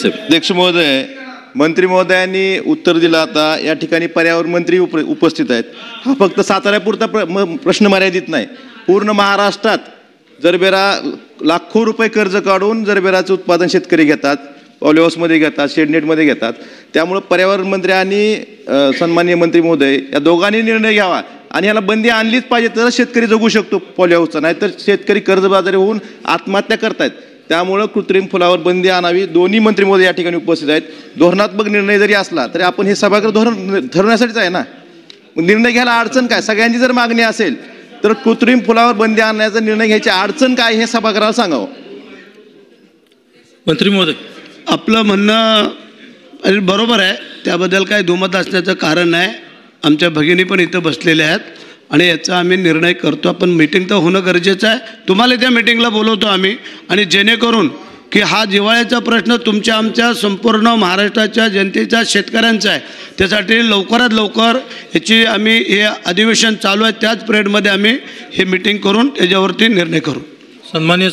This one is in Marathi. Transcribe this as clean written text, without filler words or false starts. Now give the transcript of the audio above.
अध्यक्ष महोदय, मंत्री महोदयांनी उत्तर दिलं. आता या ठिकाणी पर्यावरण मंत्री उपस्थित आहेत. हा फक्त साताऱ्यापुरता प्रश्न मर्यादित नाही. पूर्ण महाराष्ट्रात जरबेरा लाखो रुपये कर्ज काढून जरबेराचं उत्पादन शेतकरी घेतात, पॉलिहाऊसमध्ये घेतात, शेडनेटमध्ये घेतात. त्यामुळे पर्यावरण मंत्री आणि सन्माननीय मंत्री महोदय या दोघांनी निर्णय घ्यावा आणि याला बंदी आणलीच पाहिजे, तर शेतकरी जगू शकतो पॉलिहाऊसचा. नाहीतर शेतकरी कर्जबाजारी होऊन आत्महत्या करतायत. त्यामुळे कृत्रिम फुलावर बंदी आणावी. दोन्ही मंत्री महोदय या ठिकाणी उपस्थित आहेत. धोरणात्मक निर्णय जरी असला तरी आपण हे सभागृह धोरण ठरवण्यासाठीच आहे ना. निर्णय घ्यायला अडचण काय? सगळ्यांची जर मागणी असेल तर कृत्रिम फुलावर बंदी आणण्याचा निर्णय घ्यायची अडचण काय हे सभागृहाला सांगावं. मंत्री महोदय, आपलं म्हणणं बरोबर आहे, त्याबद्दल काही दुमत असण्याचं कारण नाही. आमच्या भगिनी पण इथं बसलेल्या आहेत आणि याचा आम्ही निर्णय करतो. आपण मीटिंग तर होणं गरजेचं आहे. तुम्हाला त्या मीटिंगला बोलवतो आम्ही, आणि जेणेकरून की हा जिव्हाळ्याचा प्रश्न तुमच्या आमच्या संपूर्ण महाराष्ट्राच्या जनतेचा, शेतकऱ्यांचा आहे. त्यासाठी लवकरात लवकर याची आम्ही हे अधिवेशन चालू आहे त्याच पिरियडमध्ये आम्ही हे मीटिंग करून त्याच्यावरती निर्णय करू. सन्माननीय